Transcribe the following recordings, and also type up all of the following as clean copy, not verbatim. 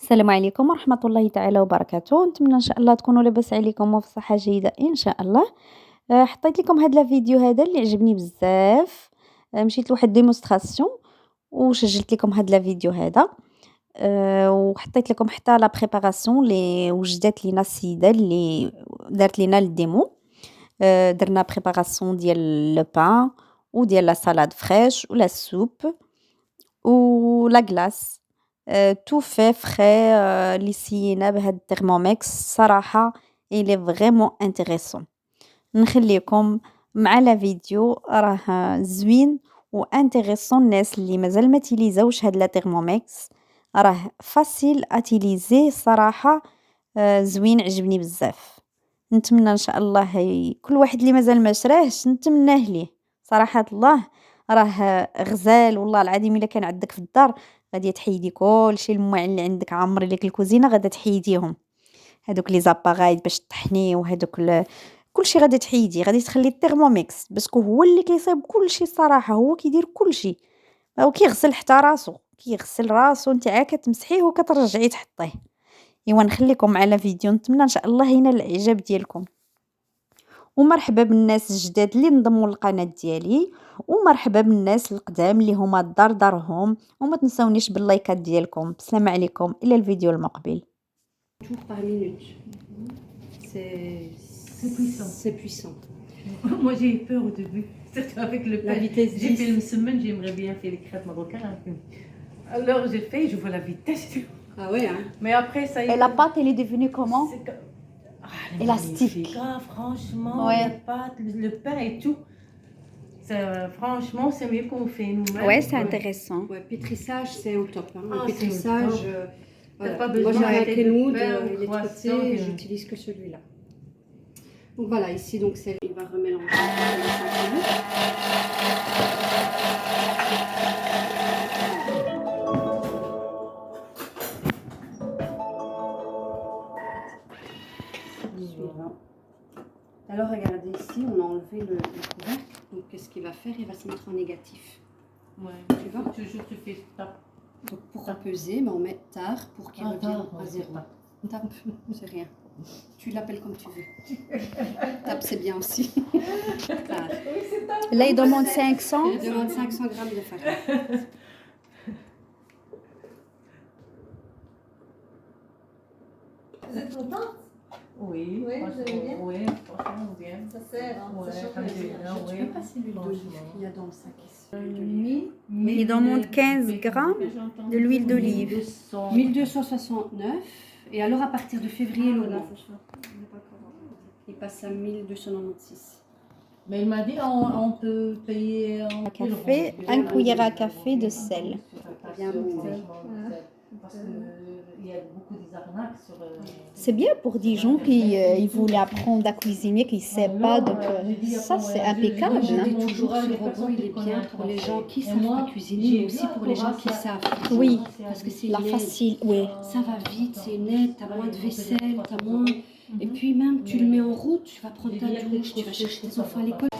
السلام عليكم ورحمة الله تعالى وبركاته، نتمنى إن شاء الله تكونوا لاباس عليكم وفي صحة جيدة إن شاء الله. حطيت لكم هاد الفيديو هذا اللي عجبني بزاف. مشيت لواحد ديمونستراسيون وسجلت لكم هاد الفيديو هذا. وحطيت لكم حتى لا بريباراسيون اللي وجدت لينا السيدة اللي دارت لينا الديمو. درنا بريباراسيون ديال لو بان وديال لا سالاد فريش ولا السوب ولا كلاص. tout fait frais. اللي سينا بهاد الترموميكس صراحة il est vraiment intéressant. نخليكم مع لا فيديو راه زوين وانتريسون. الناس اللي مازال ما تيليزاوش هاد لا ترموميكس راه فاسيل اتيليزي صراحة. زوين عجبني بزاف. نتمنى ان شاء الله كل واحد اللي مازال ما شراهش نتمناه ليه صراحة الله. راه غزال والله العظيم. الا كان عندك في الدار غادي تحيدي كلشي المواعن اللي عندك عامري لك الكوزينه غادا تحيديهم. هادوك لي زاباغاي باش طحني وهادوك كلشي غادي تحيدي. غادي تخلي الترموميكس باسكو هو اللي كيصيب كلشي الصراحه. هو كيدير كلشي وكيغسل حتى راسو. كيغسل راسو نتا كتمسحيه وكترجعي تحطيه. ايوا نخليكم على فيديو نتمنى ان شاء الله ينال الاعجاب ديالكم. ومرحبا بالناس الجداد اللي انضموا للقناه ديالي ومرحبا بالناس القدام اللي هما الدار دارهم. وما تنسونيش باللايكات ديالكم. السلام عليكم الى الفيديو المقبل. Tours par minute. C'est puissant. C'est puissant. Moi j'ai eu peur au début, surtout avec le La pain. vitesse J'ai 10. fait une semaine, j'aimerais bien faire les crêpes marocaines. Alors j'ai fait, je vois la vitesse. Ah ouais, hein. Mais après ça y est. Et la pâte elle est devenue comment? Elle est Élastique. magnifique. Ah, franchement, Ouais. la pâte, le pain et tout. Franchement, c'est mieux qu'on fait nous-mêmes. Ouais, c'est intéressant. Ouais, pétrissage, c'est au top. Hein. Ah, Le pétrissage, T'as pas moi besoin j'ai un d'arrêter de Kenwood, faire il est croissant, trotté, et- j'utilise que celui-là. Donc voilà, ici donc il va remélanger. Suivant. Alors regardez ici, on a enlevé le couvercle. Donc qu'est-ce qu'il va faire? Il va se mettre en négatif. Ouais. Tu vois? Toujours tu fais ça. Donc pour peser, ben, on met tard pour qu'il revienne à zéro. Tape, c'est rien. Tu l'appelles comme tu veux. Tape, c'est bien aussi. Tard. Là il demande 500. Il demande 500 grammes de farine. Vous êtes contente? Oui, Oui, vous aimez bien? Oui, franchement bien. Ça sert, hein, Ouais, ça chauffe comme les j'ai yeux. dit, Tu oui. peux passer l'huile d'olive qu'il y a dans le sac ici. Il demande 15 grammes de l'huile d'olive. 1269. Et alors à partir de février, Ah, le voilà, mois, ça chauffe. On n'est pas comment. il passe à 1296. Mais il m'a dit on peut payer en Café, un cuillère à café de sel. Bien bon. Parce qu'il y a beaucoup d'arnaques sur. C'est bien pour des gens qui ils voulaient apprendre à cuisiner, qui ne savent pas. Donc ça c'est impeccable. Je Hein. dis toujours, ce robot, il est bien pour les gens qui ne savent pas cuisiner, mais aussi pour les gens qui savent. Oui, Parce que c'est la net. facile, oui. Ça va vite, c'est net, t'as moins de vaisselle, t'as moins... Et puis même, tu le mets en route, tu vas prendre ta douche, tu vas chercher tes enfants à l'école.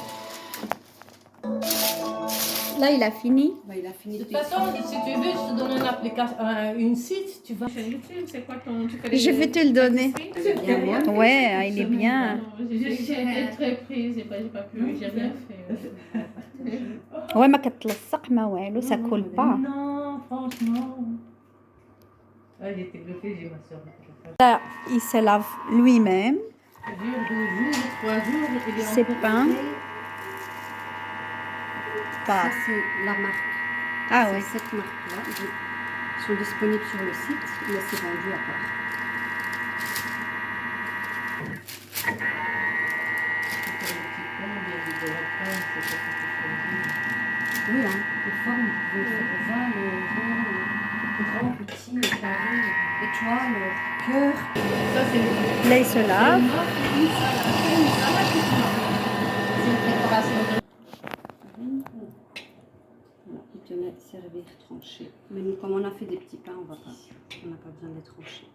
Là il a fini. Bah, il a fini De de toute façon, si tu veux, je te donne une application, une site, tu vas. C'est quoi ton. Je vais te le donner. bien moi. Ouais, il est bien. J'ai été très prise, j'ai pas pu, j'ai rien fait. Ouais, ما كتلصق ما والو, ça colle pas. Non, franchement. Ouais, j'étais bluffée, j'ai ma soeur. Là, il se lave lui-même. Ça dure 2 jours, 3 jours, il est C'est peint. Ça, Pas. c'est la marque. Ah C'est ouais. cette marque-là. Ils sont disponibles sur le site, mais c'est vendu à part. Oui, hein, les formes, vous pouvez faire ovale, rond, grand, petit, carré, étoile, cœur. Ça, c'est Là, il se lave. une préparation de. Voilà, il te met servir tranché. Mais nous, comme on a fait des petits pains, on n'a pas besoin de les trancher.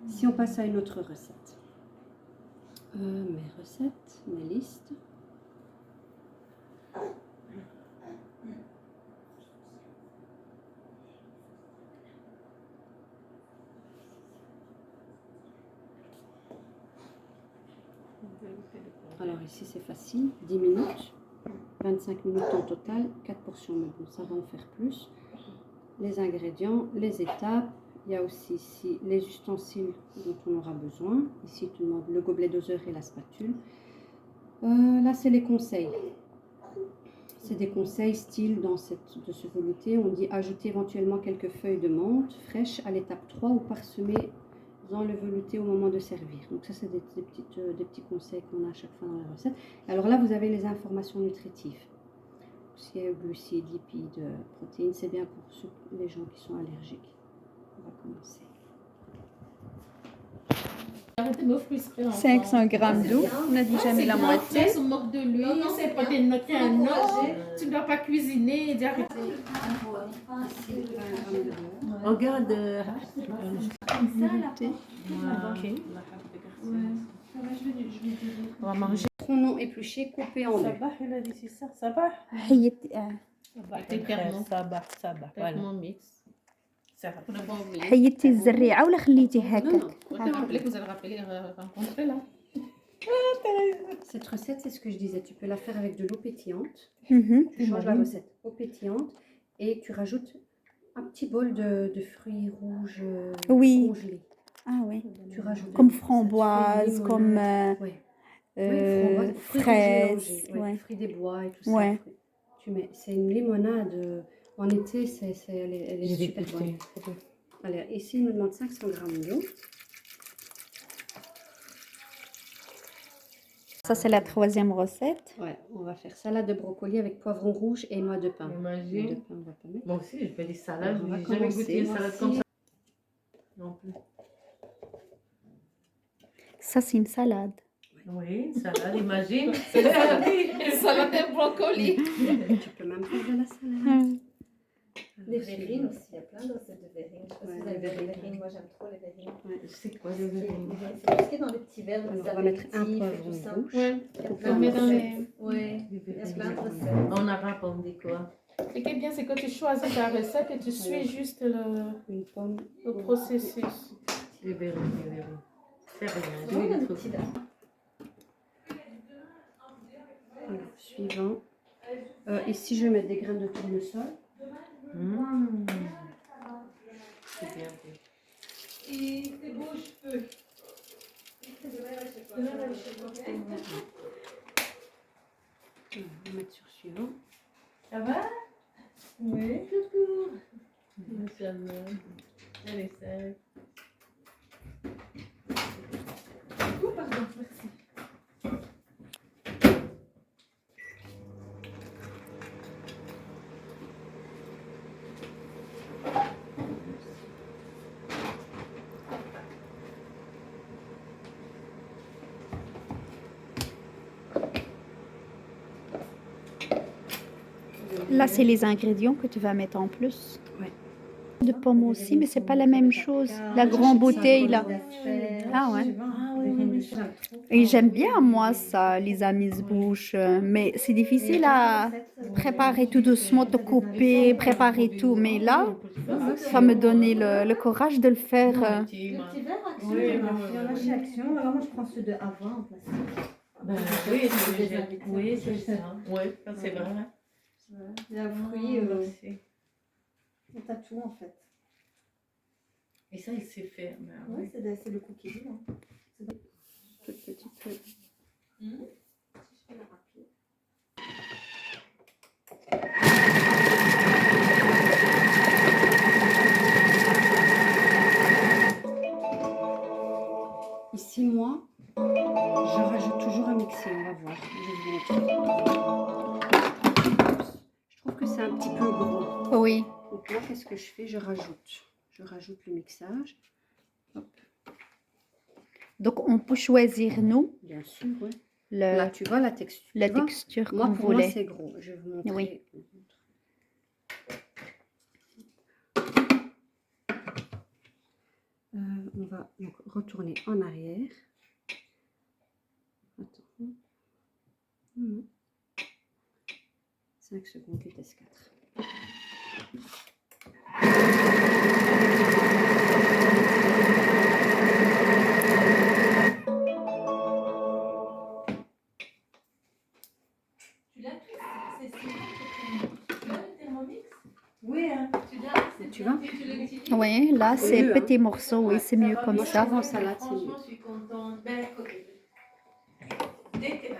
Si on passe à une autre recette. Mes recettes, mes listes. Alors ici c'est facile, 10 minutes, 25 minutes en total, 4 portions, mais bon, ça va en faire plus. Les ingrédients, les étapes, il y a aussi ici les ustensiles dont on aura besoin. Ici tu demandes le gobelet doseur et la spatule. Là c'est les conseils. C'est des conseils style de ce velouté. On dit ajouter éventuellement quelques feuilles de menthe fraîches à l'étape 3 ou parsemer dans le velouté au moment de servir. Donc ça c'est des petits conseils qu'on a à chaque fois dans la recette. Alors là vous avez les informations nutritives. S'il y a glucides, lipides, protéines, c'est bien pour les gens qui sont allergiques. On va commencer. Arrêtez de me frustrer. 500 grammes d'eau, on a dit jamais la moitié. On se moque de lui, c'est pas des notes un an. Tu ne dois pas cuisiner et dire arrêtez. Regarde. On va manger. Citrons épluchés, coupés en deux. Ça va, elle a dit c'est ça. Ça va. Ça va. Voilà. Mon mix. Ça va. On n'a pas oublié. حيدتي الزريعة ولا خليتي Non, هكا؟ non. Vous te rappelez que vous allez rappeler rencontrer là. Cette recette, c'est ce que je disais. Tu peux la faire avec de l'eau pétillante. Mhm. Tu changes la recette. Eau pétillante et tu rajoutes un petit bol de fruits rouges Oui. congelés. Ah oui. Tu rajoutes Comme ça te fait framboise, une comme limonade. Ouais. Framboise, fruits rouges fraises. mélangés, Ouais. fruits des bois et tout Ouais. ça. Tu mets, c'est une limonade. En été, elle est J'ai super bonne. dégoûté. Allez, ici, il nous demande 500 grammes d'eau. Ça, c'est la troisième recette. Ouais, on va faire salade de brocoli avec poivron rouge et noix de pain. Noix de Imagine. pain, on va pas mettre. Moi aussi, je fais des salades. On va J'ai jamais goûté une commencer, salade moi comme aussi. ça. Non plus. Ça, c'est une salade. Oui, une salade, imagine. Salade de brocoli. Tu peux même faire de la salade. Les verrines aussi, il y a plein de recettes de verrines. Je sais pas si Ouais, vous avez les des verrines. verrines, moi j'aime trop les verrines. C'est quoi les verrines? C'est tout ce qui est dans les petits verres, Alors, les on va mettre un apéritifs et poivron tout ça. rouge. Ouais. Il y a Coupé plein en de Mais dans recettes. les... Ouais, Les il y a verrines. plein de recettes. En arabe, on dit quoi? Ce qui est bien, c'est que tu choisis ta recette et tu suis juste Une pomme. le processus. Les verrines, les verrines. C'est rien. Je Vraiment vais les des petits trouver. verres. Alors, suivant. Ici, je vais mettre des graines de tournesol. Mmh. C'est bien. On va mettre sur suivant. Ça va? Oui. Coucou. Inch'Allah. Elle est sage. Oh, pardon, merci. Là, c'est les ingrédients que tu vas mettre en plus. Ouais. De pommes aussi, mais c'est pas la même chose. La grande bouteille, là. Ah ouais. Ah oui, oui, oui. Et j'aime bien, moi, ça, les amuse-bouches. Mais c'est difficile à préparer tout doucement, de couper, préparer tout. Mais là, ça me donnait le courage de le faire. Le petit verre Action, Oui, il y en a- oui, il y en a oui. chez Action. Alors moi je prends ceux de avant en plastique. Ben, oui, oui, c'est ça. Oui, ça, c'est vrai. Il y a fruits, Merci. t'as tout en fait. Et ça, il sait faire. Ben, oui. Ouais, c'est le cookie. Hein. Toute petite feuille. Je fais la rapide. Ici, moi, je rajoute toujours un mixeur. On va voir. Je vais vous montrer. Je trouve que c'est un petit peu gros. Oui. Donc là, qu'est-ce que je fais? Je rajoute le mixage. Hop, Donc, on peut choisir, nous, bien sûr, ouais. Là, le, tu vois la texture. la tu vois texture Moi, qu'on pour moi, voulait. c'est gros. Je vais vous montrer. Oui. On va donc retourner en arrière. Attends. 5 secondes, vitesse 4. Oui, là, c'est mieux, hein. petits morceaux, oui, c'est mieux comme Moi, je ça. trouve en salade, c'est mieux. Franchement, je suis contente. Ben, ok. Dès que.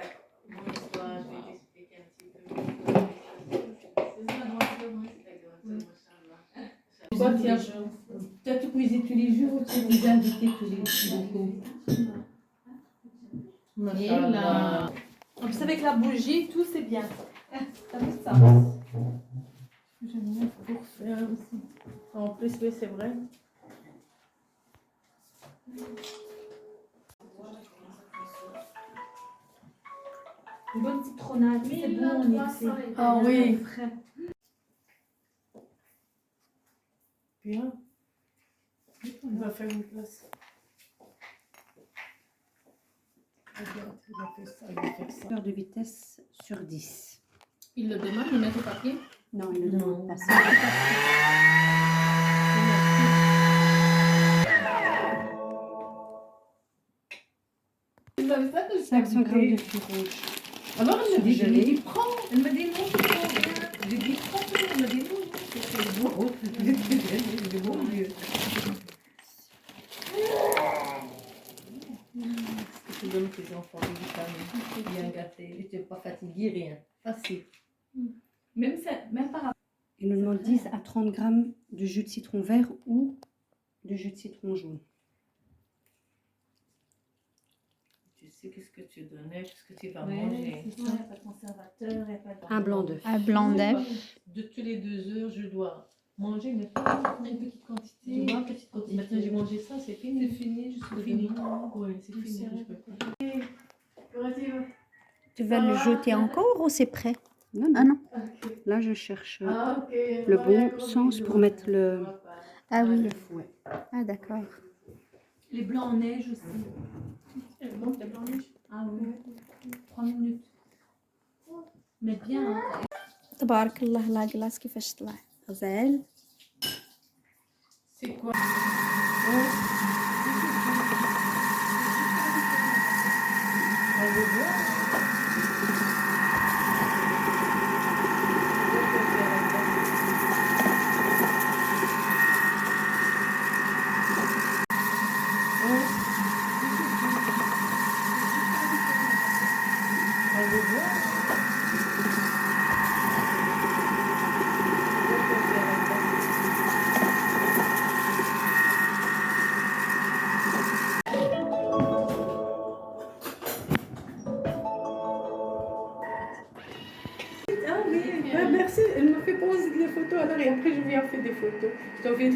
Mon histoire, je vais t'expliquer un petit peu. Toi, tu cuisines tous les jours ou tu es des invités tous les jours? Et là. En plus, avec la bougie, tout c'est bien. T'as vu ça? J'aime bien pour faire aussi. En plus, oui, c'est vrai. Une bonne citronnade, c'est bon, on est ici. Ah oui. Frais. Bien. On va faire une place. Regarde, il a fait ça, il va faire ça. Heure de vitesse sur 10. Il le demande, il met au papier. Non, il ne demande pas ça. Tu savais ça que je 500 t'avais g de dit? fruits rouges. Alors elle me dit, je lui Surgelé. dis prends. Elle me dit non, je prends rien. Je lui dis prends tout. Elle me dit non, non, c'est bon. Je dis bon Dieu. Tu donnes tes enfants des vitamines, bien gâtés, et tu n'es pas fatigué, rien. Facile. Même par rapport. Il nous demande 10 à 30 grammes de jus de citron vert ou de jus de citron jaune. Tu sais qu'est-ce que tu donnais, qu'est-ce que tu vas Ouais, manger. c'est ça, il n'y a pas de conservateur, il n'y a pas de. Un blanc d'œuf. Un blanc d'œuf. De tous les 2 heures, je dois manger une Une petite quantité. Je vois une petite quantité. Maintenant, j'ai mangé ça, c'est fini. C'est fini, je C'est suis fini. demain. Oui, c'est fini. C'est Je peux pas. Tu vas le jeter encore ou c'est prêt? Non, non. Ah non. Là, je cherche Le le bon sens pour mettre le Ah oui. fouet. Ah d'accord. Les blancs en neige aussi. C'est bon, les blancs en neige. Ah oui. 3 minutes. Mais bien, hein. تبارك الله لا glace كيفاش طلع غزال. C'est quoi? Ah oui, merci. Elle m'a fait poser des photos alors et après je viens faire des photos. Je t'en fais